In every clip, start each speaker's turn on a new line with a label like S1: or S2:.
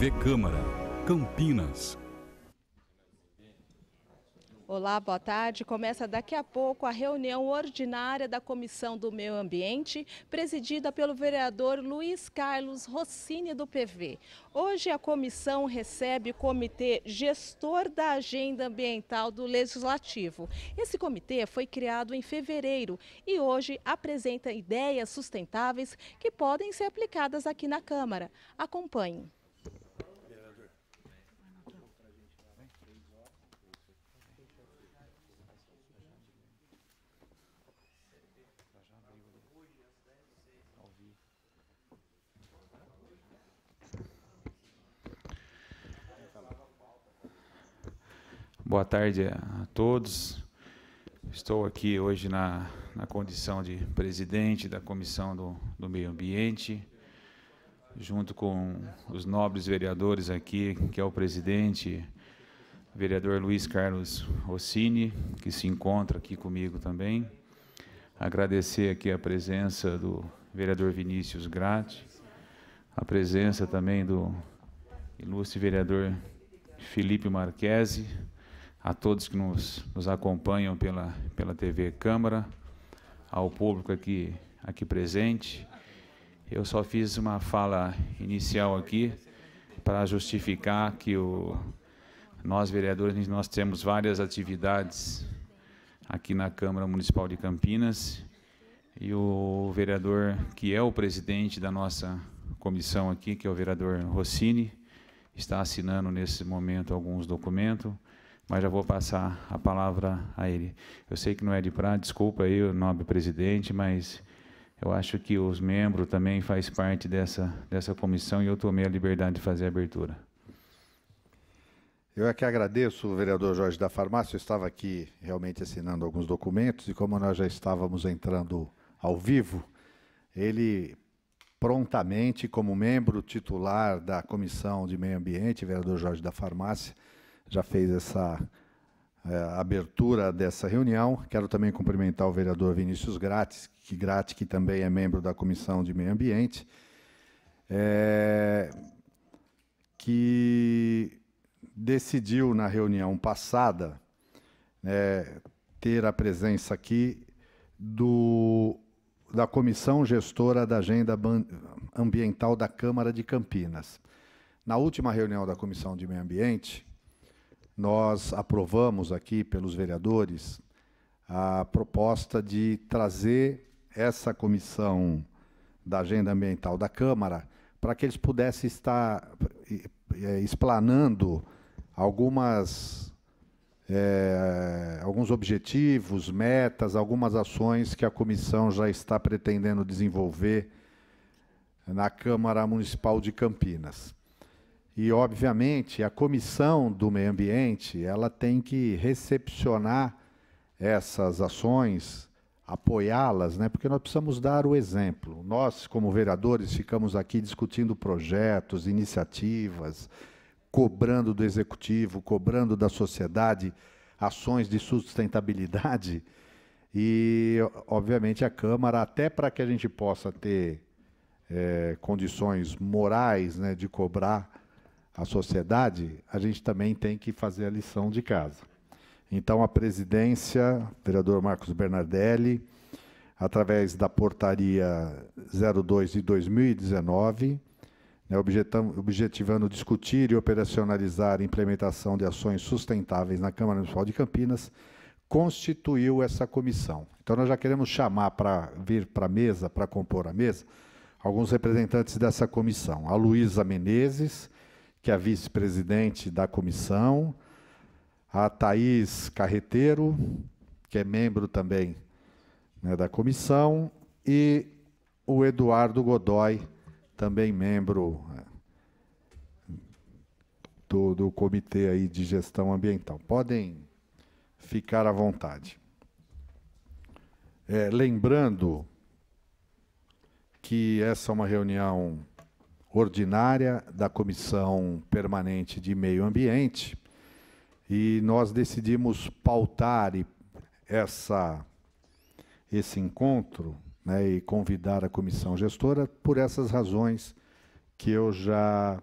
S1: TV Câmara, Campinas.
S2: Olá, boa tarde. Começa daqui a pouco a reunião ordinária da Comissão do Meio Ambiente, presidida pelo vereador Luiz Carlos Rossini, do PV. Hoje a comissão recebe o Comitê Gestor da Agenda Ambiental do Legislativo. Esse comitê foi criado em fevereiro e hoje apresenta ideias sustentáveis que podem ser aplicadas aqui na Câmara. Acompanhe.
S3: Boa tarde a todos. Estou aqui hoje na condição de presidente da Comissão do Meio Ambiente, junto com os nobres vereadores aqui, que é o presidente, o vereador Luiz Carlos Rossini, que se encontra aqui comigo também. Agradecer aqui a presença do vereador Vinícius Gratti, a presença também do ilustre vereador Felipe Marchesi, a todos que nos acompanham pela TV Câmara, ao público aqui presente. Eu só fiz uma fala inicial aqui para justificar que nós, vereadores, nós temos várias atividades aqui na Câmara Municipal de Campinas, e o vereador, que é o presidente da nossa comissão aqui, que é o vereador Rossini, está assinando nesse momento alguns documentos, mas já vou passar a palavra a ele. Eu sei que não é de praxe, desculpa aí, o nobre presidente, mas eu acho que os membros também fazem parte dessa comissão e eu tomei a liberdade de fazer a abertura.
S4: Eu é que agradeço o vereador Jorge da Farmácia. Eu estava aqui realmente assinando alguns documentos e como nós já estávamos entrando ao vivo, ele prontamente, como membro titular da Comissão de Meio Ambiente, vereador Jorge da Farmácia, já fez essa abertura dessa reunião. Quero também cumprimentar o vereador Vinícius Gratti, que também é membro da Comissão de Meio Ambiente, que decidiu na reunião passada ter a presença aqui da Comissão Gestora da Agenda Ambiental da Câmara de Campinas. Na última reunião da Comissão de Meio Ambiente, nós aprovamos aqui pelos vereadores a proposta de trazer essa comissão da agenda ambiental da Câmara para que eles pudessem estar explanando alguns objetivos, metas, algumas ações que a comissão já está pretendendo desenvolver na Câmara Municipal de Campinas. E, obviamente, a Comissão do Meio Ambiente, ela tem que recepcionar essas ações, apoiá-las, né? Porque nós precisamos dar o exemplo. Nós, como vereadores, ficamos aqui discutindo projetos, iniciativas, cobrando do Executivo, cobrando da sociedade ações de sustentabilidade. E, obviamente, a Câmara, até para que a gente possa ter condições morais, né, de cobrar a sociedade, a gente também tem que fazer a lição de casa. Então, a presidência, vereador Marcos Bernardelli, através da portaria 02 de 2019, objetivando discutir e operacionalizar a implementação de ações sustentáveis na Câmara Municipal de Campinas, constituiu essa comissão. Então, nós já queremos chamar para vir para a mesa, para compor a mesa, alguns representantes dessa comissão. A Luísa Menezes, que é a vice-presidente da comissão, a Thaís Carreteiro, que é membro também, né, da comissão, e o Eduardo Godoy, também membro do Comitê aí de Gestão Ambiental. Podem ficar à vontade. Lembrando que essa é uma reunião ordinária da Comissão Permanente de Meio Ambiente e nós decidimos pautar esse encontro, né, e convidar a comissão gestora por essas razões que eu já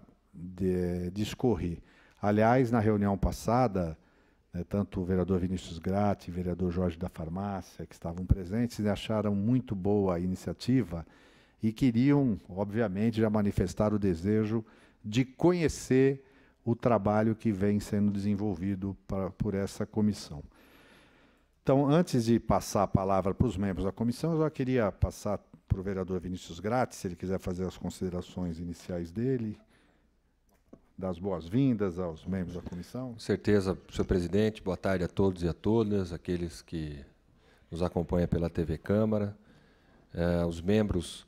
S4: discorrer. Aliás, na reunião passada, tanto o vereador Vinícius Gratti e o vereador Jorge da Farmácia, que estavam presentes, acharam muito boa a iniciativa e queriam, obviamente, já manifestar o desejo de conhecer o trabalho que vem sendo desenvolvido por essa comissão. Então, antes de passar a palavra para os membros da comissão, eu já queria passar para o vereador Vinícius Gratti, se ele quiser fazer as considerações iniciais dele, dar as boas-vindas aos membros da comissão.
S5: Com certeza, senhor presidente, boa tarde a todos e a todas, aqueles que nos acompanham pela TV Câmara, os membros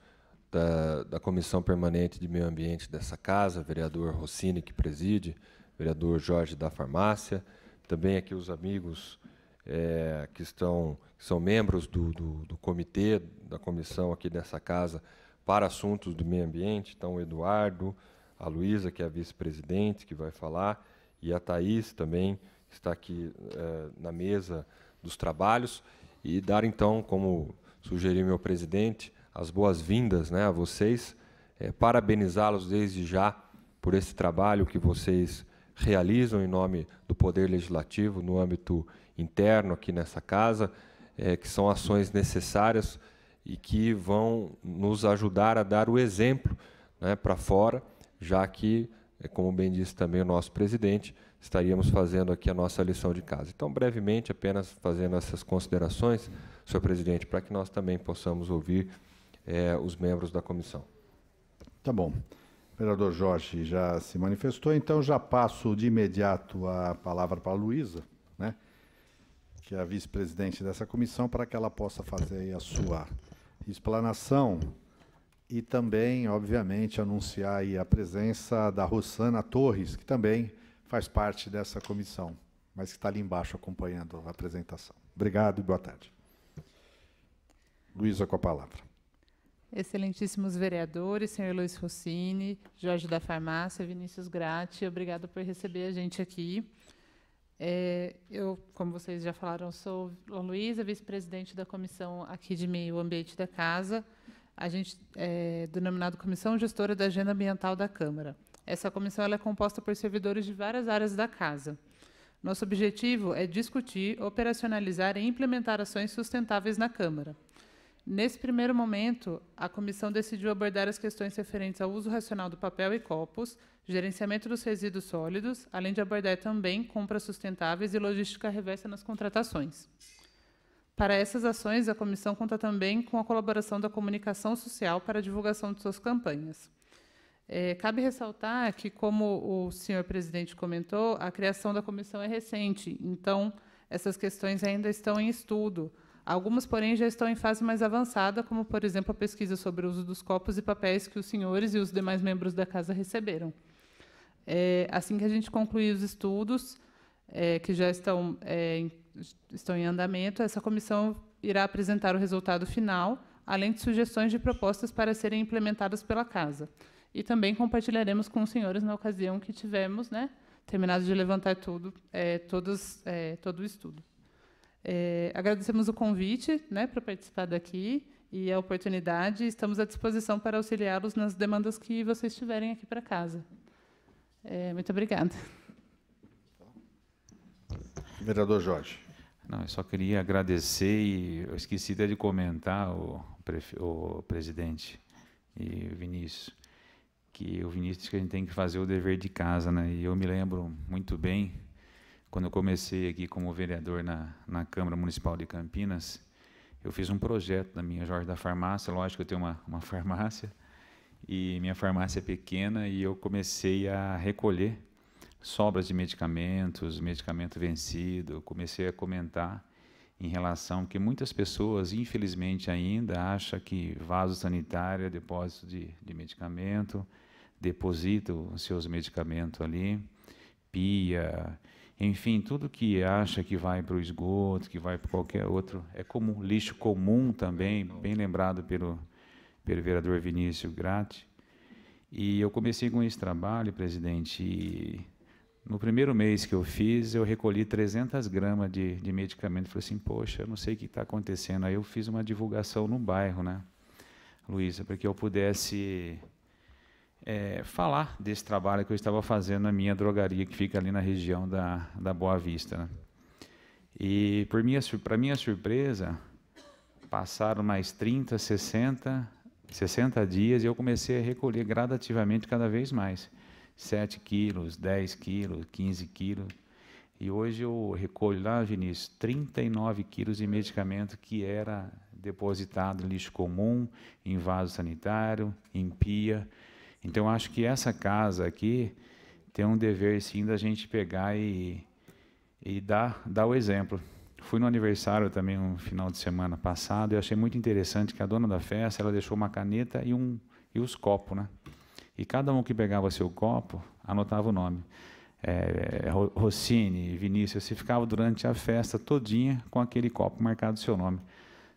S5: da Comissão Permanente de Meio Ambiente dessa casa, vereador Rossini, que preside, vereador Jorge da Farmácia, também aqui os amigos que são membros do comitê, da comissão aqui dessa casa para assuntos do meio ambiente, então o Eduardo, a Luísa, que é a vice-presidente, que vai falar, e a Thaís também, que está aqui na mesa dos trabalhos, e dar, então, como sugeriu meu presidente, as boas-vindas, né, a vocês, parabenizá-los desde já por esse trabalho que vocês realizam em nome do Poder Legislativo, no âmbito interno aqui nessa casa, que são ações necessárias e que vão nos ajudar a dar o exemplo, né, para fora, já que, como bem disse também o nosso presidente, estaríamos fazendo aqui a nossa lição de casa. Então, brevemente, apenas fazendo essas considerações, senhor presidente, para que nós também possamos ouvir os membros da comissão.
S4: Tá bom. O vereador Jorge já se manifestou, então já passo de imediato a palavra para a Luísa, né, que é a vice-presidente dessa comissão, para que ela possa fazer aí a sua explanação e também, obviamente, anunciar aí a presença da Rosana Torres, que também faz parte dessa comissão, mas que está ali embaixo acompanhando a apresentação. Obrigado e boa tarde. Luísa, com a palavra.
S6: Excelentíssimos vereadores, senhor Luiz Rossini, Jorge da Farmácia, Vinícius Gratti, obrigado por receber a gente aqui. Eu, como vocês já falaram, sou a Luísa, vice-presidente da comissão aqui de meio ambiente da casa. A gente é denominado Comissão Gestora da Agenda Ambiental da Câmara. Essa comissão ela é composta por servidores de várias áreas da casa. Nosso objetivo é discutir, operacionalizar e implementar ações sustentáveis na Câmara. Nesse primeiro momento, a comissão decidiu abordar as questões referentes ao uso racional do papel e copos, gerenciamento dos resíduos sólidos, além de abordar também compras sustentáveis e logística reversa nas contratações. Para essas ações, a comissão conta também com a colaboração da comunicação social para a divulgação de suas campanhas. Cabe ressaltar que, como o senhor presidente comentou, a criação da comissão é recente, então essas questões ainda estão em estudo. Algumas, porém, já estão em fase mais avançada, como, por exemplo, a pesquisa sobre o uso dos copos e papéis que os senhores e os demais membros da casa receberam. Assim que a gente concluir os estudos, que já estão em andamento, essa comissão irá apresentar o resultado final, além de sugestões de propostas para serem implementadas pela casa. E também compartilharemos com os senhores na ocasião que tivemos, né, terminado de levantar todo o estudo. Agradecemos o convite, né, para participar daqui e a oportunidade. Estamos à disposição para auxiliá-los nas demandas que vocês tiverem aqui para casa. Muito obrigada.
S4: Vereador Jorge.
S3: Não, eu só queria agradecer e eu esqueci até de comentar, o presidente e o Vinícius, que o Vinícius que a gente tem que fazer o dever de casa, né? E eu me lembro muito bem, quando eu comecei aqui como vereador na Câmara Municipal de Campinas, eu fiz um projeto da minha Jorge da Farmácia, lógico que eu tenho uma farmácia, e minha farmácia é pequena, e eu comecei a recolher sobras de medicamentos, medicamento vencido. Comecei a comentar em relação que muitas pessoas, infelizmente ainda, acham que vaso sanitário é depósito de medicamento, depositam os seus medicamentos ali, pia, enfim, tudo que acha que vai para o esgoto, que vai para qualquer outro, é comum. Lixo comum também, bem lembrado pelo vereador Vinícius Gratti. E eu comecei com esse trabalho, presidente, e no primeiro mês que eu fiz, eu recolhi 300 gramas de medicamento. Falei assim, poxa, eu não sei o que está acontecendo. Aí eu fiz uma divulgação no bairro, né, Luísa, para que eu pudesse falar desse trabalho que eu estava fazendo na minha drogaria, que fica ali na região da Boa Vista, né? E, para minha surpresa, passaram mais 30, 60 dias e eu comecei a recolher gradativamente cada vez mais. 7 quilos, 10 quilos, 15 quilos. E hoje eu recolho lá, Vinícius, 39 quilos de medicamento que era depositado em lixo comum, em vaso sanitário, em pia. Então, acho que essa casa aqui tem um dever, sim, da gente pegar e dar o exemplo. Fui no aniversário também um final de semana passado e achei muito interessante que a dona da festa, ela deixou uma caneta e os copos, né? E cada um que pegava seu copo, anotava o nome. Rossini, Vinícius, você ficava durante a festa todinha com aquele copo marcado seu nome.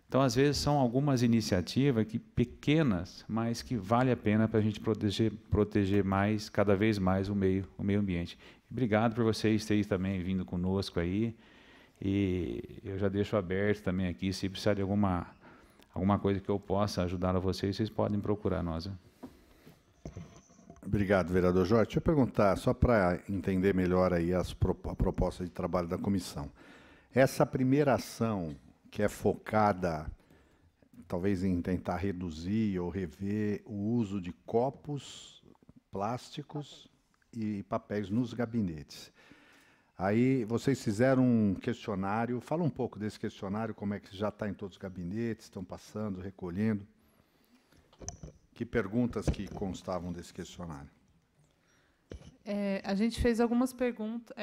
S3: Então, às vezes, são algumas iniciativas pequenas, mas que vale a pena para a gente proteger mais, cada vez mais o meio ambiente. Obrigado por vocês terem também vindo conosco aí. E eu já deixo aberto também aqui, se precisar de alguma coisa que eu possa ajudar a vocês podem procurar nós. Né?
S4: Obrigado, vereador Jorge. Deixa eu perguntar, só para entender melhor aí a proposta de trabalho da comissão. Essa primeira ação, que é focada, talvez, em tentar reduzir ou rever o uso de copos, plásticos e papéis nos gabinetes. Aí vocês fizeram um questionário, fala um pouco desse questionário, como é que já está em todos os gabinetes, estão passando, recolhendo. Que perguntas que constavam desse questionário?
S6: A gente fez algumas perguntas.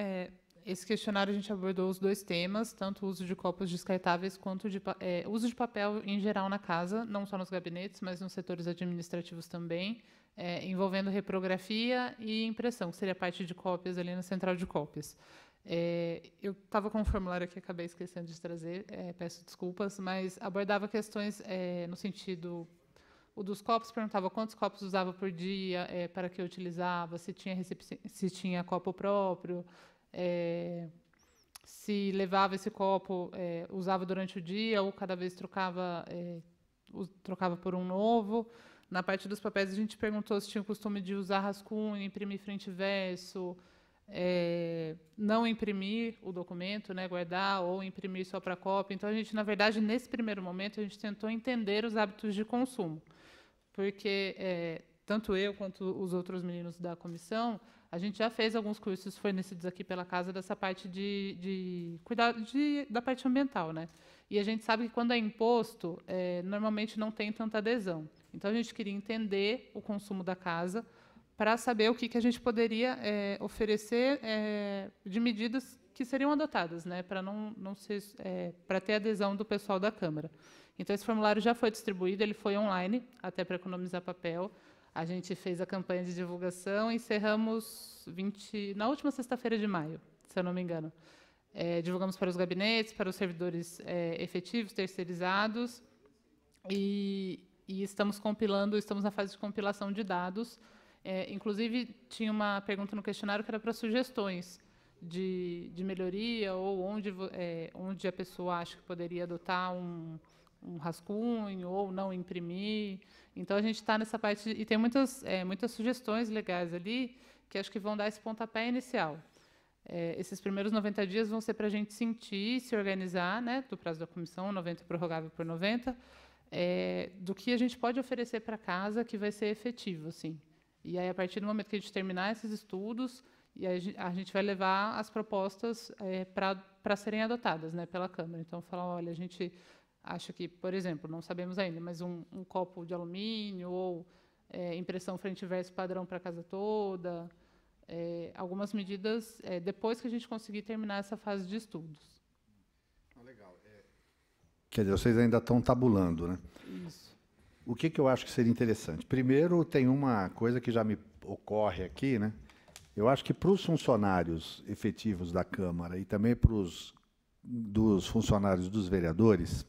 S6: Esse questionário a gente abordou os dois temas, tanto o uso de copos descartáveis quanto o uso de papel em geral na casa, não só nos gabinetes, mas nos setores administrativos também, envolvendo reprografia e impressão, que seria a parte de cópias ali na central de cópias. Eu estava com um formulário aqui, acabei esquecendo de trazer, peço desculpas, mas abordava questões no sentido... O dos copos, perguntava quantos copos usava por dia, para que utilizava, se tinha copo próprio, se levava esse copo, usava durante o dia ou cada vez trocava por um novo. Na parte dos papéis, a gente perguntou se tinha o costume de usar rascunho, imprimir frente e verso, não imprimir o documento, né, guardar, ou imprimir só para cópia. Então, a gente, na verdade, nesse primeiro momento, a gente tentou entender os hábitos de consumo, porque tanto eu quanto os outros meninos da comissão, a gente já fez alguns cursos fornecidos aqui pela casa dessa parte de cuidar da parte ambiental, né? E a gente sabe que quando é imposto, normalmente não tem tanta adesão. Então, a gente queria entender o consumo da casa para saber o que a gente poderia oferecer de medidas que seriam adotadas, né? Para para ter adesão do pessoal da Câmara. Então, esse formulário já foi distribuído, ele foi online, até para economizar papel. A gente fez a campanha de divulgação e encerramos na última sexta-feira de maio, se eu não me engano. Divulgamos para os gabinetes, para os servidores efetivos, terceirizados, e estamos na fase de compilação de dados. Inclusive, tinha uma pergunta no questionário que era para sugestões de melhoria ou onde a pessoa acha que poderia adotar um rascunho ou não imprimir. Então, a gente está nessa parte, e tem muitas sugestões legais ali, que acho que vão dar esse pontapé inicial. Esses primeiros 90 dias vão ser para a gente sentir, se organizar, né, do prazo da comissão, 90 prorrogável por 90, do que a gente pode oferecer para casa que vai ser efetivo, assim. E aí, a partir do momento que a gente terminar esses estudos, e a gente vai levar as propostas para serem adotadas, né, pela Câmara. Então, falar, olha, a gente acha que, por exemplo, não sabemos ainda, mas um copo de alumínio ou impressão frente e verso padrão para a casa toda, algumas medidas depois que a gente conseguir terminar essa fase de estudos.
S4: Legal. Quer dizer, vocês ainda estão tabulando, né?
S6: Isso.
S4: O que eu acho que seria interessante? Primeiro, tem uma coisa que já me ocorre aqui, né? Eu acho que para os funcionários efetivos da Câmara e também para dos funcionários dos vereadores,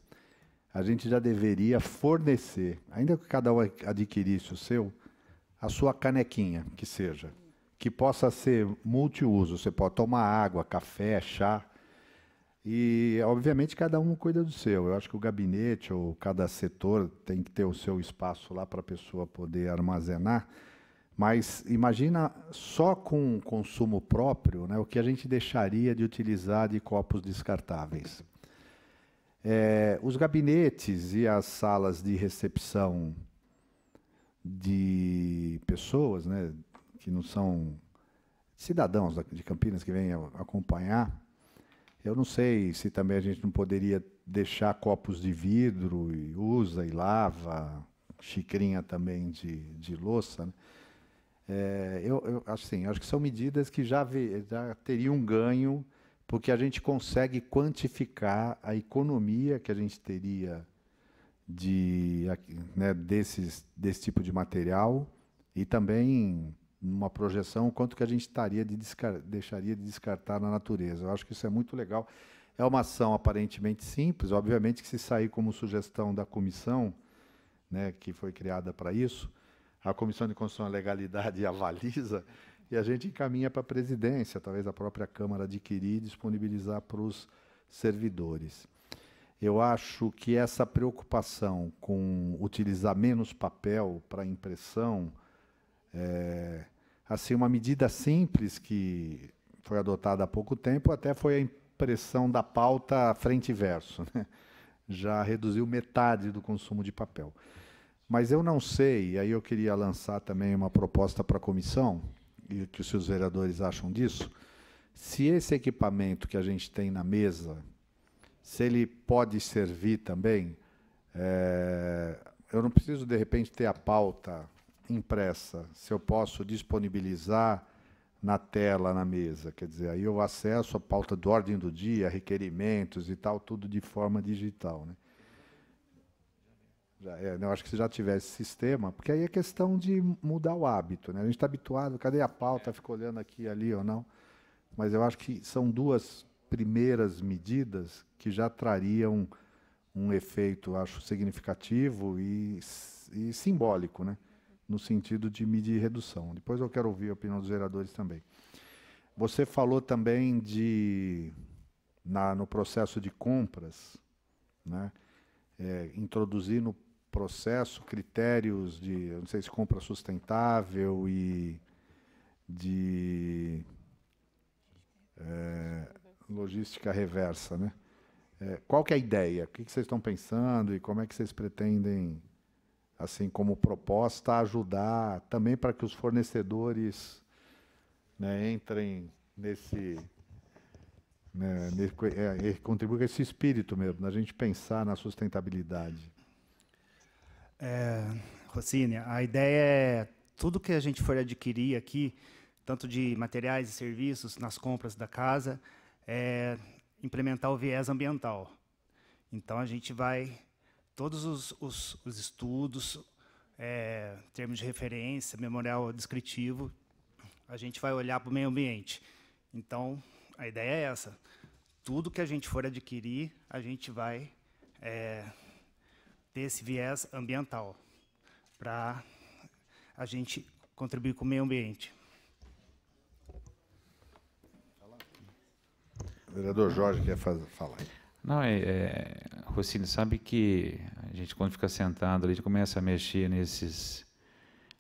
S4: a gente já deveria fornecer, ainda que cada um adquirisse o seu, a sua canequinha, que seja, que possa ser multiuso. Você pode tomar água, café, chá, e, obviamente, cada um cuida do seu. Eu acho que o gabinete ou cada setor tem que ter o seu espaço lá para a pessoa poder armazenar, Mas imagina só com consumo próprio, né, o que a gente deixaria de utilizar de copos descartáveis. Os gabinetes e as salas de recepção de pessoas, né, que não são cidadãos de Campinas que vêm acompanhar, eu não sei se também a gente não poderia deixar copos de vidro e usa e lava, xicrinha também de louça, né? Assim, acho que são medidas que já teriam um ganho, porque a gente consegue quantificar a economia que a gente teria né, desse tipo de material e também numa projeção quanto que a gente deixaria de descartar na natureza. Eu acho que isso é muito legal. É uma ação aparentemente simples, obviamente que se sair como sugestão da comissão, né, que foi criada para isso, a Comissão de Constituição e Legalidade avaliza e a gente encaminha para a presidência, talvez a própria Câmara adquirir e disponibilizar para os servidores. Eu acho que essa preocupação com utilizar menos papel para impressão, assim, uma medida simples que foi adotada há pouco tempo, até foi a impressão da pauta frente e verso, né? Já reduziu metade do consumo de papel. Mas eu não sei, e aí eu queria lançar também uma proposta para a comissão, e que os seus vereadores acham disso, se esse equipamento que a gente tem na mesa, se ele pode servir também, eu não preciso, de repente, ter a pauta impressa, se eu posso disponibilizar na tela, na mesa, quer dizer, aí eu acesso a pauta de ordem do dia, requerimentos e tal, tudo de forma digital, né? Eu acho que se já tivesse sistema, porque aí é questão de mudar o hábito, né? A gente está habituado, cadê a pauta, fica olhando aqui, ali ou não, mas eu acho que são duas primeiras medidas que já trariam um efeito, acho, significativo e simbólico, né? No sentido de medir redução. Depois eu quero ouvir a opinião dos vereadores também. Você falou também no processo de compras, né? Introduzir no processo critérios de, eu não sei se compra sustentável e de logística reversa, né? Qual que é a ideia? O que vocês estão pensando e como é que vocês pretendem, assim como proposta, ajudar também para que os fornecedores, né, entrem nesse, né, contribuir com esse espírito mesmo, da gente pensar na sustentabilidade.
S7: Rossini, a ideia é tudo que a gente for adquirir aqui, tanto de materiais e serviços nas compras da casa, implementar o viés ambiental. Então, a gente vai, todos os estudos, termos de referência, memorial descritivo, a gente vai olhar para o meio ambiente. Então, a ideia é essa. Tudo que a gente for adquirir, a gente vai ter esse viés ambiental, para a gente contribuir com o meio ambiente.
S4: O vereador Jorge quer falar.
S3: Não, Rossini, sabe que a gente, quando fica sentado ali, a gente começa a mexer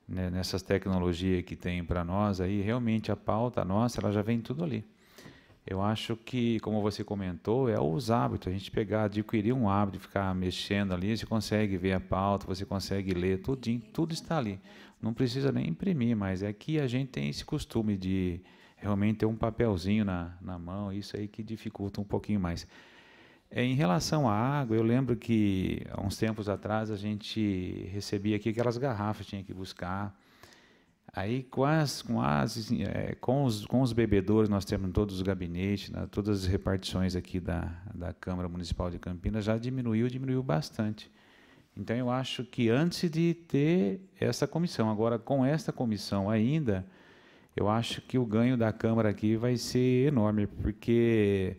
S3: nessas tecnologias que tem para nós, aí realmente a pauta nossa, ela já vem tudo ali. Eu acho que, como você comentou, os hábitos, a gente adquirir um hábito de ficar mexendo ali, você consegue ver a pauta, você consegue ler, tudo está ali. Não precisa nem imprimir, mas é que a gente tem esse costume de realmente ter um papelzinho na mão, isso aí que dificulta um pouquinho mais. Em relação à água, eu lembro que, há uns tempos atrás, a gente recebia aqui aquelas garrafas, tinha que buscar. Aí, com os bebedouros, nós temos em todos os gabinetes, né, todas as repartições aqui da Câmara Municipal de Campinas, já diminuiu bastante. Então, eu acho que antes de ter essa comissão, agora com esta comissão ainda, eu acho que o ganho da Câmara aqui vai ser enorme, porque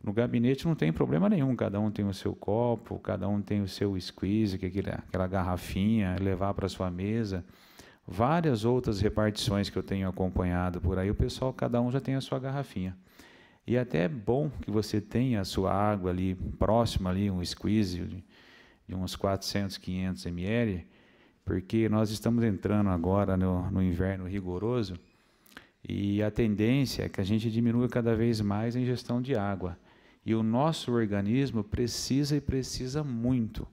S3: no gabinete não tem problema nenhum, cada um tem o seu copo, cada um tem o seu squeeze, que é aquela garrafinha, levar para a sua mesa. Várias outras repartições que eu tenho acompanhado por aí, o pessoal, cada um já tem a sua garrafinha. E até é bom que você tenha a sua água ali, próxima ali, um squeeze de uns 400, 500 ml, porque nós estamos entrando agora no inverno rigoroso e a tendência é que a gente diminua cada vez mais a ingestão de água. E o nosso organismo precisa e precisa muito,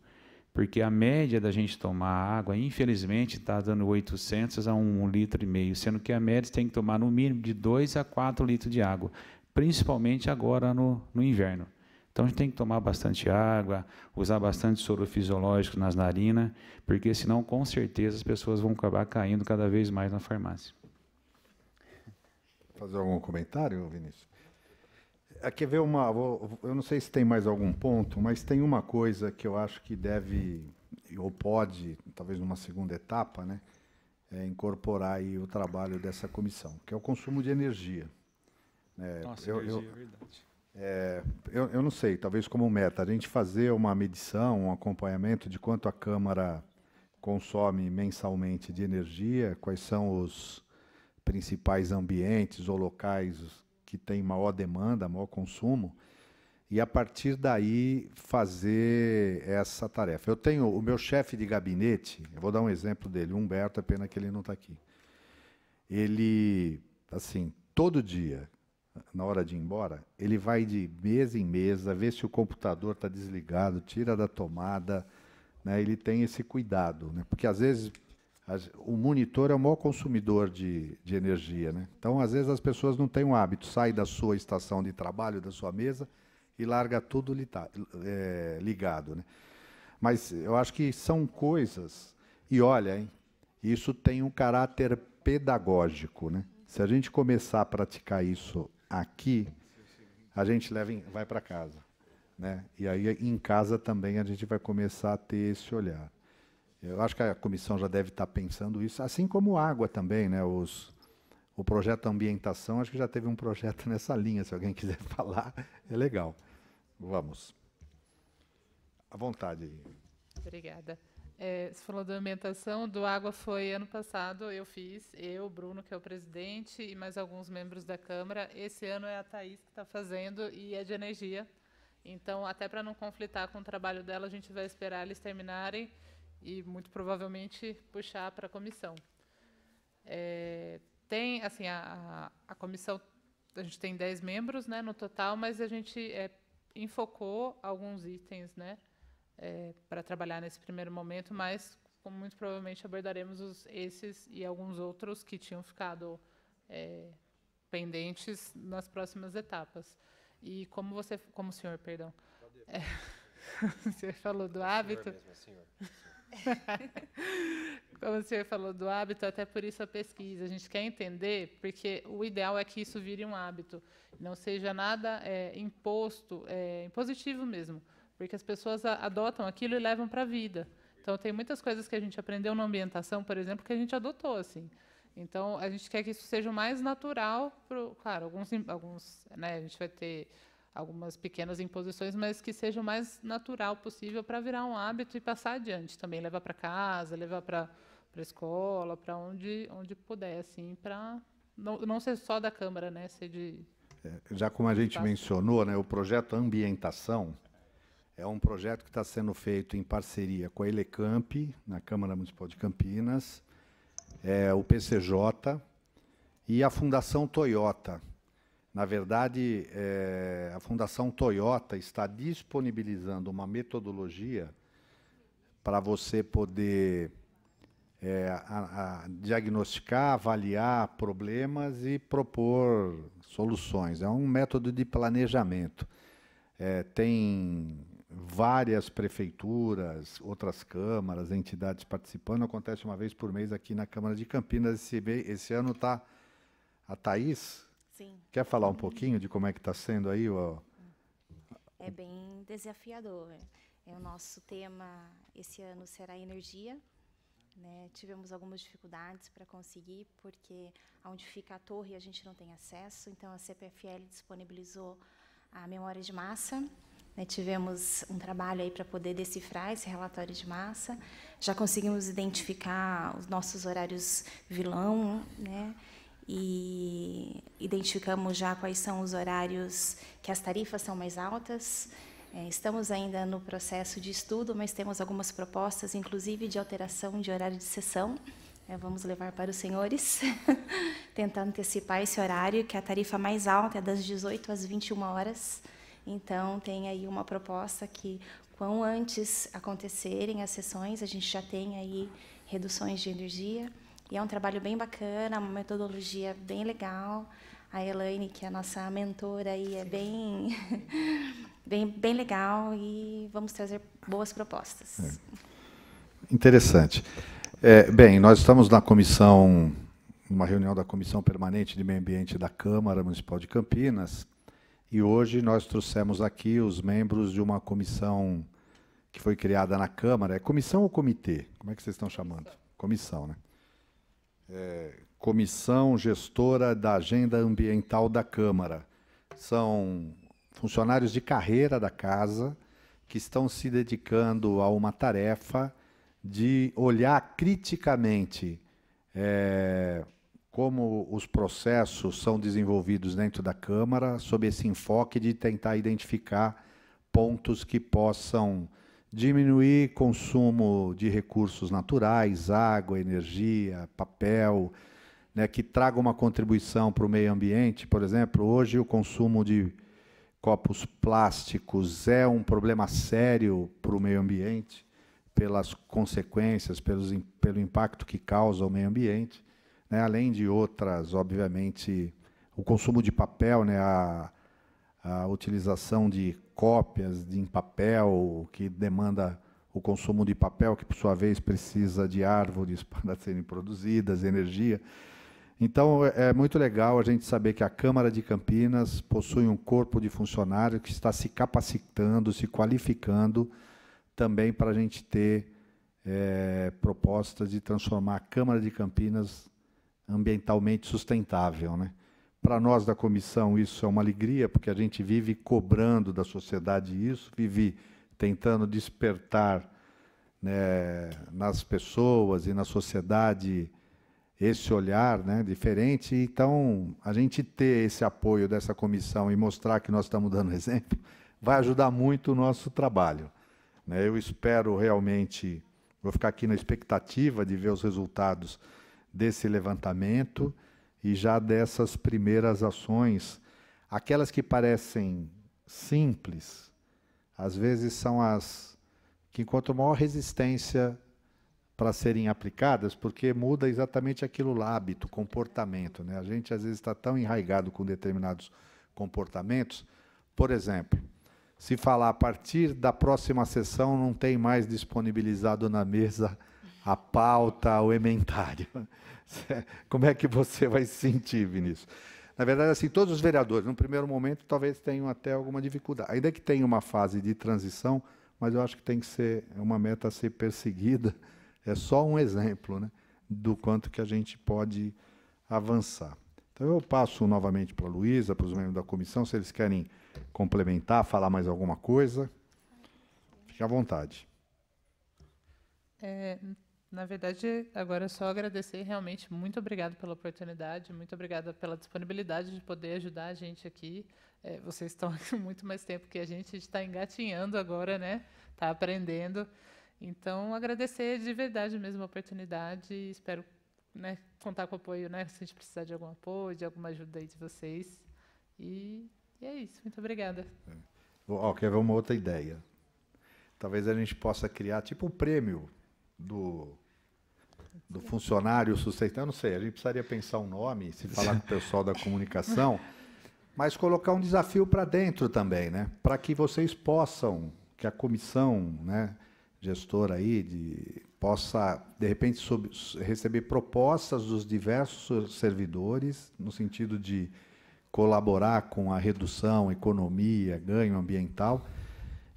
S3: porque a média da gente tomar água, infelizmente, está dando 800 a 1,5 litros, sendo que a média tem que tomar no mínimo de 2 a 4 litros de água, principalmente agora no inverno. Então, a gente tem que tomar bastante água, usar bastante soro fisiológico nas narinas, porque senão, com certeza, as pessoas vão acabar caindo cada vez mais na farmácia.
S4: Fazer algum comentário, Vinícius? Quer ver uma... Eu não sei se tem mais algum ponto, mas tem uma coisa que eu acho que deve, ou pode, talvez numa segunda etapa, né, incorporar aí o trabalho dessa comissão, que é o consumo de energia.
S3: Nossa, energia, é verdade.
S4: Eu não sei, talvez como meta, a gente fazer uma medição, um acompanhamento de quanto a Câmara consome mensalmente de energia, quais são os principais ambientes ou locais que têm maior demanda, maior consumo, e a partir daí fazer essa tarefa. Eu tenho o meu chefe de gabinete, eu vou dar um exemplo dele, o Humberto, é pena que ele não está aqui. Ele, assim, todo dia, na hora de ir embora, ele vai de mesa em mesa, vê se o computador está desligado, tira da tomada, né? Ele tem esse cuidado, né? Porque às vezes o monitor é o maior consumidor de energia, né? Então, às vezes as pessoas não têm um hábito, sai da sua estação de trabalho, da sua mesa e larga tudo ligado, né? Mas eu acho que são coisas, e olha, hein, isso tem um caráter pedagógico, né? Se a gente começar a praticar isso aqui, a gente vai para casa, né? E aí em casa também a gente vai começar a ter esse olhar. Eu acho que a comissão já deve estar pensando isso, assim como água também, né? O projeto Ambientação, acho que já teve um projeto nessa linha, se alguém quiser falar, é legal. Vamos. À vontade aí.
S6: Obrigada. Você falou da ambientação, do água foi ano passado, eu, Bruno, que é o presidente, e mais alguns membros da Câmara. Esse ano é a Thaís que está fazendo e é de energia. Então, até para não conflitar com o trabalho dela, a gente vai esperar eles terminarem e, muito provavelmente, puxar para a comissão. Tem, assim, a comissão, a gente tem 10 membros, né, no total, mas a gente enfocou alguns itens, né, para trabalhar nesse primeiro momento, mas como muito provavelmente abordaremos esses e alguns outros que tinham ficado pendentes nas próximas etapas. E como o senhor, perdão, o senhor falou do hábito. Como o senhor falou do hábito, até por isso a pesquisa. A gente quer entender, porque o ideal é que isso vire um hábito, não seja nada impositivo mesmo, porque as pessoas adotam aquilo e levam para a vida. Então, tem muitas coisas que a gente aprendeu na ambientação, por exemplo, que a gente adotou, assim. Então, a gente quer que isso seja o mais natural. Claro, alguns, né, a gente vai ter algumas pequenas imposições, mas que seja o mais natural possível para virar um hábito e passar adiante também, levar para casa, levar para a escola, para onde puder, assim, para não ser só da Câmara, né, ser de...
S4: Já como a gente mencionou, né, o projeto Ambientação é um projeto que está sendo feito em parceria com a Elecamp, na Câmara Municipal de Campinas, o PCJ e a Fundação Toyota. Na verdade, a Fundação Toyota está disponibilizando uma metodologia para você poder diagnosticar, avaliar problemas e propor soluções. É um método de planejamento. Tem várias prefeituras, outras câmaras, entidades participando. Acontece uma vez por mês aqui na Câmara de Campinas. Esse ano está a Thaís.
S8: Sim.
S4: Quer falar um pouquinho de como é que está sendo aí?
S8: É bem desafiador. O nosso tema esse ano será energia. Né? Tivemos algumas dificuldades para conseguir, porque onde fica a torre a gente não tem acesso. Então, a CPFL disponibilizou a memória de massa. Né? Tivemos um trabalho aí para poder decifrar esse relatório de massa. Já conseguimos identificar os nossos horários vilão, né? E identificamos já quais são os horários que as tarifas são mais altas. Estamos ainda no processo de estudo, mas temos algumas propostas, inclusive de alteração de horário de sessão. Vamos levar para os senhores, tentar antecipar esse horário, que a tarifa mais alta é das 18 às 21 horas. Então, tem aí uma proposta que, quanto antes acontecerem as sessões, a gente já tem aí reduções de energia. E é um trabalho bem bacana, uma metodologia bem legal. A Elaine, que é a nossa mentora, aí é bem, bem legal, e vamos trazer boas propostas.
S4: Interessante. Bem, nós estamos na comissão, uma reunião da Comissão Permanente de Meio Ambiente da Câmara Municipal de Campinas, e hoje nós trouxemos aqui os membros de uma comissão que foi criada na Câmara. É comissão ou comitê? Como é que vocês estão chamando? Comissão, né? Comissão Gestora da Agenda Ambiental da Câmara. São funcionários de carreira da casa que estão se dedicando a uma tarefa de olhar criticamente como os processos são desenvolvidos dentro da Câmara, sob esse enfoque de tentar identificar pontos que possam diminuir consumo de recursos naturais, água, energia, papel, né, que traga uma contribuição para o meio ambiente. Por exemplo, hoje o consumo de copos plásticos é um problema sério para o meio ambiente, pelas consequências, pelo impacto que causa ao meio ambiente, né, além de outras, obviamente, o consumo de papel, né, a utilização de cópias em papel, que demanda o consumo de papel, que, por sua vez, precisa de árvores para serem produzidas, energia. Então, é muito legal a gente saber que a Câmara de Campinas possui um corpo de funcionários que está se capacitando, se qualificando, também para a gente ter propostas de transformar a Câmara de Campinas ambientalmente sustentável, né? Para nós da comissão isso é uma alegria, porque a gente vive cobrando da sociedade isso, vive tentando despertar, né, nas pessoas e na sociedade esse olhar, né, diferente. Então, a gente ter esse apoio dessa comissão e mostrar que nós estamos dando exemplo, vai ajudar muito o nosso trabalho, né? Eu espero realmente, vou ficar aqui na expectativa de ver os resultados desse levantamento e já dessas primeiras ações, aquelas que parecem simples, às vezes são as que encontram maior resistência para serem aplicadas, porque muda exatamente aquilo lá, hábito, comportamento, né? A gente, às vezes, está tão enraizado com determinados comportamentos. Por exemplo, se falar, a partir da próxima sessão não tem mais disponibilizado na mesa a pauta, o ementário. Como é que você vai se sentir, Vinícius? Na verdade, assim, todos os vereadores, no primeiro momento, talvez tenham até alguma dificuldade. Ainda que tenha uma fase de transição, mas eu acho que tem que ser uma meta a ser perseguida. É só um exemplo, né, do quanto que a gente pode avançar. Então, eu passo novamente para a Luísa, para os membros da comissão, se eles querem complementar, falar mais alguma coisa. Fique à vontade.
S6: Na verdade, agora é só agradecer, realmente, muito obrigado pela oportunidade, muito obrigada pela disponibilidade de poder ajudar a gente aqui. Vocês estão aqui muito mais tempo que a gente está engatinhando agora, né? Está aprendendo. Então, agradecer de verdade mesmo a oportunidade e espero, né, contar com o apoio, né, se a gente precisar de algum apoio, de alguma ajuda aí de vocês. E é isso, muito obrigada.
S4: Quer ver uma outra ideia? Talvez a gente possa criar tipo um prêmio do funcionário sustentável. Não sei, a gente precisaria pensar um nome, se falar com o pessoal da comunicação, mas colocar um desafio para dentro também, né, para que vocês possam, que a comissão, né, gestora aí possa, de repente, receber propostas dos diversos servidores, no sentido de colaborar com a redução, economia, ganho ambiental.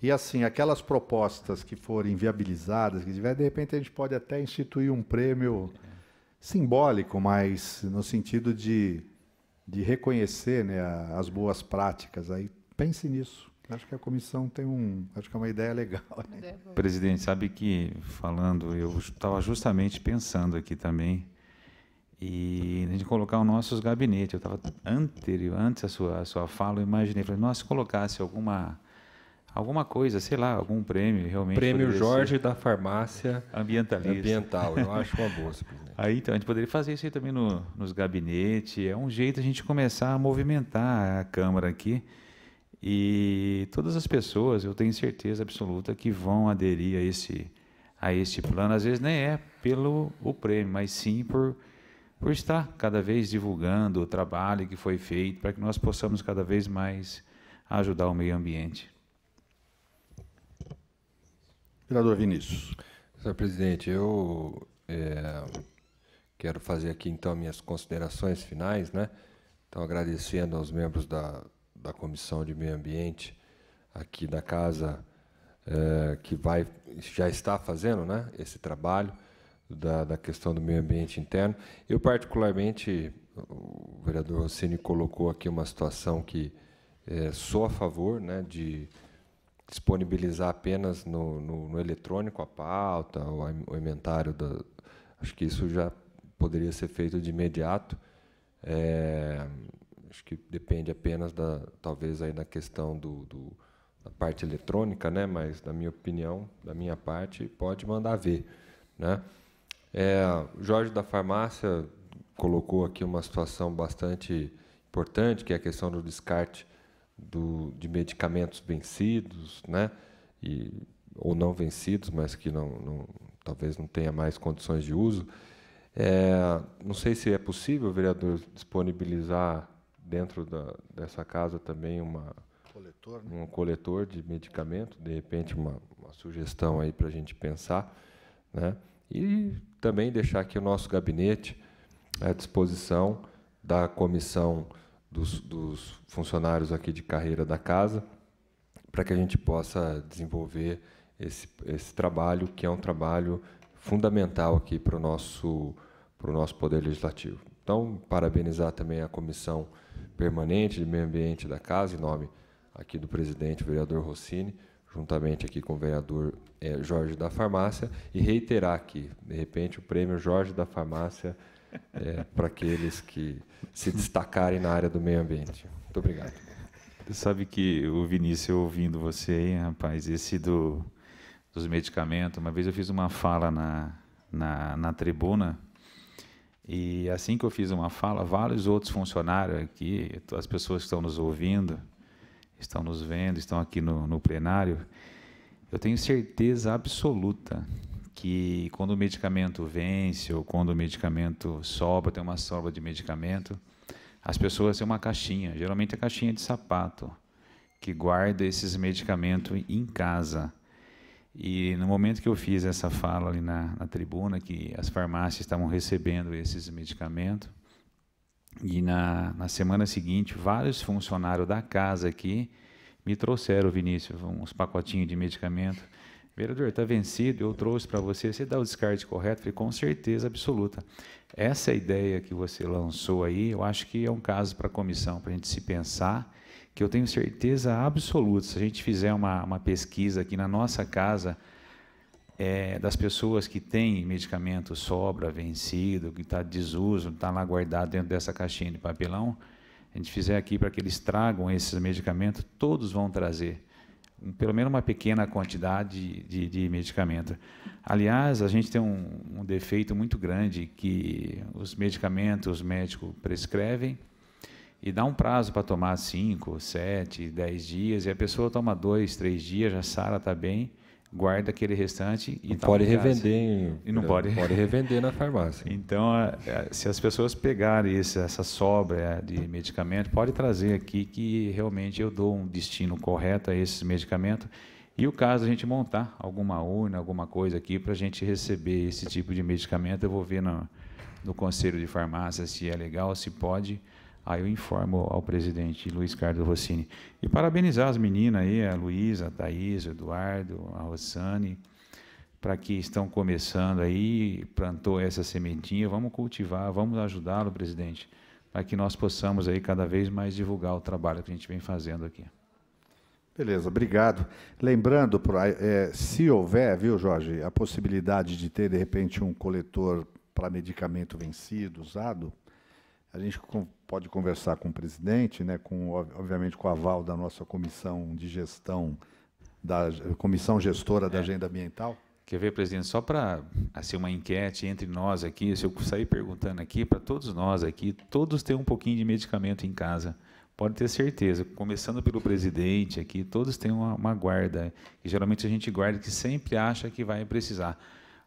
S4: E, assim, aquelas propostas que forem viabilizadas, que tiver, de repente, a gente pode até instituir um prêmio simbólico, mas no sentido de reconhecer, né, as boas práticas. Aí, pense nisso. Acho que a comissão tem acho que é uma ideia legal. Né?
S3: Presidente, sabe que, falando, eu estava justamente pensando aqui também, e a gente colocar os nossos gabinetes. Eu estava antes a sua fala, eu imaginei, falei, nossa, se colocasse alguma coisa, sei lá, algum prêmio realmente.
S5: Prêmio Jorge da Farmácia
S3: Ambiental,
S5: eu acho uma boa, presidente.
S3: Aí, então, a gente poderia fazer isso aí também nos gabinetes. É um jeito a gente começar a movimentar a Câmara aqui. E todas as pessoas, eu tenho certeza absoluta, que vão aderir a este plano. Às vezes nem é pelo o prêmio, mas sim por estar cada vez divulgando o trabalho que foi feito, para que nós possamos cada vez mais ajudar o meio ambiente.
S4: Vereador Vinícius.
S5: Senhor presidente, eu quero fazer aqui, então, minhas considerações finais, né? Então, agradecendo aos membros da Comissão de Meio Ambiente aqui da Casa, que já está fazendo, né, esse trabalho da questão do meio ambiente interno. Eu, particularmente, o vereador Rossini colocou aqui uma situação que sou a favor, né, de disponibilizar apenas no eletrônico a pauta, o inventário. Acho que isso já poderia ser feito de imediato. Acho que depende apenas talvez aí da questão da parte eletrônica, né? Mas, na minha opinião, da minha parte, pode mandar ver, né? O Jorge da Farmácia colocou aqui uma situação bastante importante, que é a questão do descarte de medicamentos vencidos, né? Ou não vencidos, mas que talvez não tenha mais condições de uso. Não sei se é possível, vereador, disponibilizar dentro dessa casa também um coletor de medicamento, de repente uma sugestão aí para a gente pensar, né? E também deixar aqui o nosso gabinete à disposição da comissão dos funcionários aqui de carreira da casa, para que a gente possa desenvolver esse trabalho, que é um trabalho fundamental aqui para o nosso Poder Legislativo. Então, parabenizar também a Comissão Permanente de Meio Ambiente da Casa, em nome aqui do presidente, o vereador Rossini, juntamente aqui com o vereador Jorge da Farmácia, e reiterar aqui, de repente, o prêmio Jorge da Farmácia para aqueles que se destacarem na área do meio ambiente. Muito obrigado.
S3: Você sabe que o Vinícius, ouvindo você aí, rapaz, dos medicamentos, uma vez eu fiz uma fala na tribuna, e assim que eu fiz uma fala, vários outros funcionários aqui, as pessoas que estão nos ouvindo, estão nos vendo, estão aqui no plenário, eu tenho certeza absoluta que quando o medicamento vence ou quando o medicamento sobra, tem uma sobra de medicamento, as pessoas têm uma caixinha, geralmente a caixinha de sapato, que guarda esses medicamentos em casa. E no momento que eu fiz essa fala ali na tribuna, que as farmácias estavam recebendo esses medicamentos, e na semana seguinte, vários funcionários da casa aqui me trouxeram, Vinícius, uns pacotinhos de medicamento. Vereador, está vencido, eu trouxe para você, você dá o descarte correto? Falei, com certeza absoluta. Essa ideia que você lançou aí, eu acho que é um caso para a comissão, para a gente se pensar, que eu tenho certeza absoluta, se a gente fizer uma pesquisa aqui na nossa casa, das pessoas que têm medicamento sobra, vencido, que está desuso, está lá guardado dentro dessa caixinha de papelão, a gente fizer aqui para que eles tragam esses medicamentos, todos vão trazer pelo menos uma pequena quantidade de medicamento. Aliás, a gente tem um defeito muito grande, que os medicamentos os médicos prescrevem e dá um prazo para tomar 5, 7, 10 dias, e a pessoa toma 2, 3 dias, já sara, está bem, guarda aquele restante e
S5: pode revender.
S3: E não pode
S5: revender na farmácia.
S3: Então, se as pessoas pegarem essa sobra de medicamento, pode trazer aqui que realmente eu dou um destino correto a esses medicamentos. E o caso a gente montar alguma urna, alguma coisa aqui para a gente receber esse tipo de medicamento, eu vou ver no Conselho de Farmácia se é legal, se pode. Aí eu informo ao presidente Luiz Carlos Rossini. E parabenizar as meninas aí, a Luísa, a Thaís, o Eduardo, a Rossani, para que estão começando aí, plantou essa sementinha, vamos cultivar, vamos ajudá-lo, presidente, para que nós possamos aí cada vez mais divulgar o trabalho que a gente vem fazendo aqui.
S4: Beleza, obrigado. Lembrando, se houver, viu, Jorge, a possibilidade de ter, de repente, um coletor para medicamento vencido, usado, a gente pode conversar com o presidente, né, obviamente com o aval da nossa comissão de gestão da comissão gestora da agenda ambiental?
S3: Quer ver, presidente, só para assim, uma enquete entre nós aqui, se eu sair perguntando aqui, para todos nós aqui, todos têm um pouquinho de medicamento em casa. Pode ter certeza, começando pelo presidente aqui, todos têm uma guarda, e geralmente a gente guarda que sempre acha que vai precisar.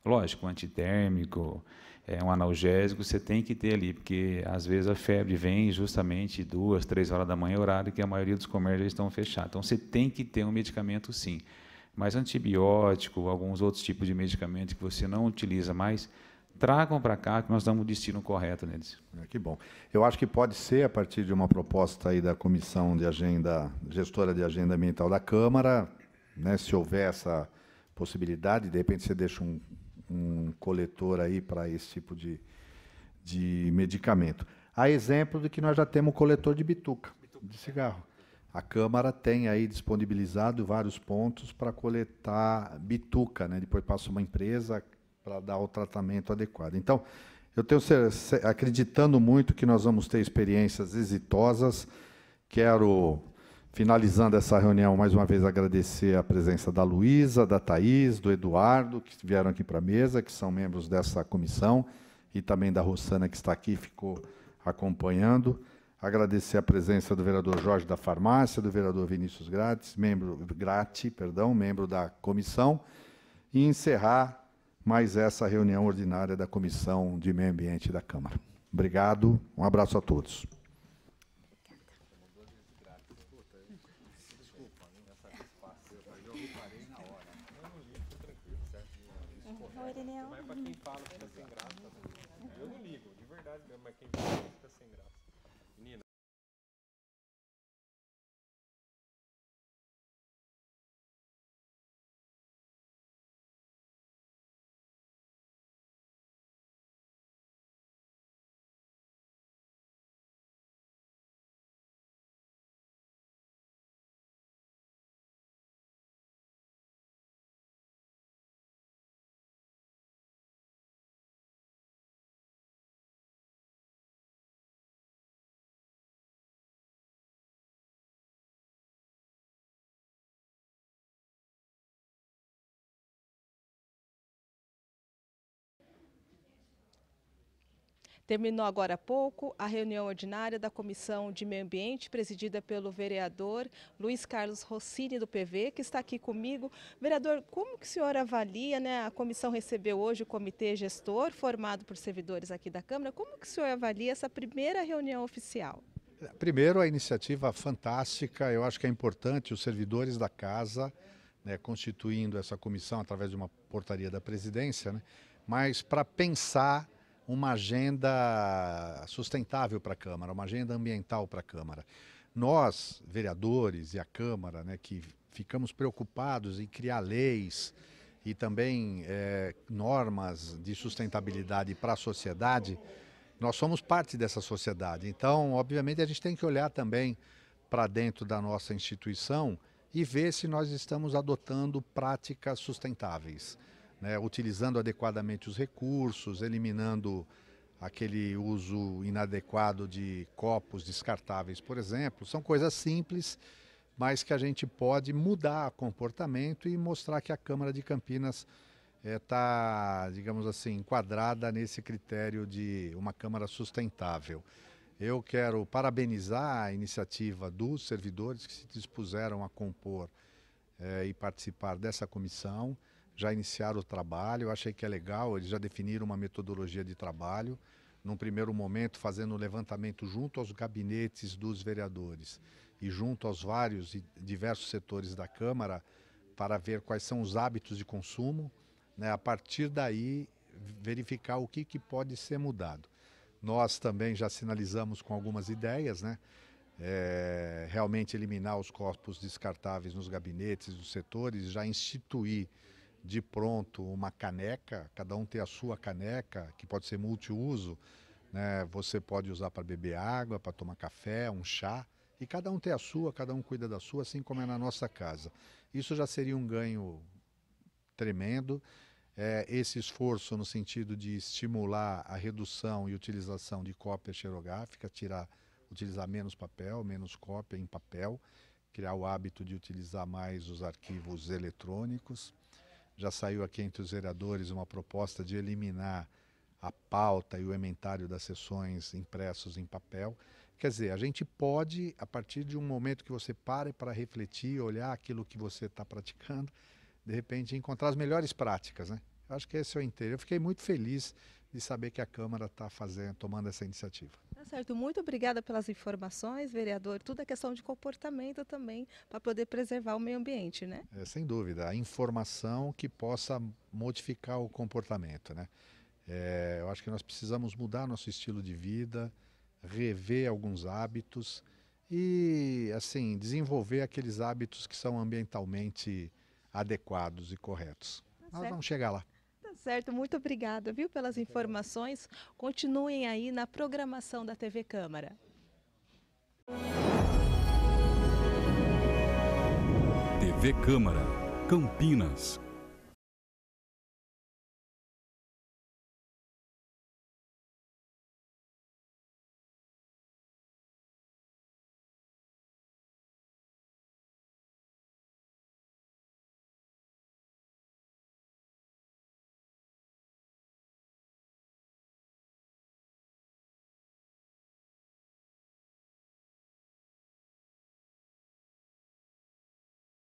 S3: Lógico, um antitérmico, um analgésico, você tem que ter ali, porque às vezes a febre vem justamente 2, 3 horas da manhã, horário que a maioria dos comércios já estão fechados. Então, você tem que ter um medicamento, sim. Mas antibiótico, alguns outros tipos de medicamento que você não utiliza mais, tragam para cá que nós damos o destino correto neles.
S4: Que bom. Eu acho que pode ser, a partir de uma proposta aí da Comissão de Agenda, gestora de Agenda Ambiental da Câmara, né, se houver essa possibilidade, de repente você deixa um coletor aí para esse tipo de medicamento. Há exemplo de que nós já temos coletor de bituca, de cigarro. A Câmara tem aí disponibilizado vários pontos para coletar bituca, né? Depois passa uma empresa para dar o tratamento adequado. Então, eu tenho acreditando muito que nós vamos ter experiências exitosas. Quero, finalizando essa reunião, mais uma vez agradecer a presença da Luísa, da Thaís, do Eduardo, que vieram aqui para a mesa, que são membros dessa comissão, e também da Rossana, que está aqui, ficou acompanhando. Agradecer a presença do vereador Jorge da Farmácia, do vereador Vinícius Gratti, membro da comissão, e encerrar mais essa reunião ordinária da Comissão de Meio Ambiente da Câmara. Obrigado, um abraço a todos.
S8: Mas para quem fala fica sem graça. Eu não ligo, de verdade mesmo, mas quem fala fica sem graça.
S2: Terminou agora há pouco a reunião ordinária da Comissão de Meio Ambiente, presidida pelo vereador Luiz Carlos Rossini, do PV, que está aqui comigo. Vereador, como que o senhor avalia, né? A comissão recebeu hoje o comitê gestor, formado por servidores aqui da Câmara. Como que o senhor avalia essa primeira reunião oficial?
S4: Primeiro, a iniciativa fantástica. Eu acho que é importante os servidores da casa, né, constituindo essa comissão através de uma portaria da presidência, né, mas para pensar uma agenda sustentável para a Câmara, uma agenda ambiental para a Câmara. Nós, vereadores e a Câmara, né, que ficamos preocupados em criar leis e também normas de sustentabilidade para a sociedade, nós somos parte dessa sociedade. Então, obviamente, a gente tem que olhar também para dentro da nossa instituição e ver se nós estamos adotando práticas sustentáveis, né, utilizando adequadamente os recursos, eliminando aquele uso inadequado de copos descartáveis, por exemplo. São coisas simples, mas que a gente pode mudar comportamento e mostrar que a Câmara de Campinas está, digamos assim, enquadrada nesse critério de uma Câmara sustentável. Eu quero parabenizar a iniciativa dos servidores que se dispuseram a compor e participar dessa comissão. Já iniciaram o trabalho, eu achei que é legal, eles já definiram uma metodologia de trabalho, num primeiro momento fazendo um levantamento junto aos gabinetes dos vereadores e junto aos vários e diversos setores da Câmara para ver quais são os hábitos de consumo, né, a partir daí verificar o que pode ser mudado. Nós também já sinalizamos com algumas ideias, né? Realmente eliminar os copos descartáveis nos gabinetes dos setores, já instituir de pronto uma caneca, cada um ter a sua caneca, que pode ser multiuso, né? Você pode usar para beber água, para tomar café, um chá, e cada um ter a sua, cada um cuida da sua, assim como é na nossa casa. Isso já seria um ganho tremendo. Esse esforço no sentido de estimular a redução e utilização de cópia xerográfica, utilizar menos papel, menos cópia em papel, criar o hábito de utilizar mais os arquivos eletrônicos. Já saiu aqui entre os vereadores uma proposta de eliminar a pauta e o ementário das sessões impressos em papel. Quer dizer, a gente pode, a partir de um momento que você pare para refletir, olhar aquilo que você está praticando, de repente encontrar as melhores práticas, né? Eu acho que esse é o interesse. Eu fiquei muito feliz de saber que a Câmara está tomando essa iniciativa.
S2: Tá certo, muito obrigada pelas informações, vereador. Tudo é questão de comportamento também, para poder preservar o meio ambiente, né?
S4: Sem dúvida, a informação que possa modificar o comportamento, né? Eu acho que nós precisamos mudar nosso estilo de vida, rever alguns hábitos e, assim, desenvolver aqueles hábitos que são ambientalmente adequados e corretos. Nós vamos chegar lá.
S2: Tá certo, muito obrigada, viu, pelas informações. Continuem aí na programação da TV Câmara.
S1: TV Câmara, Campinas.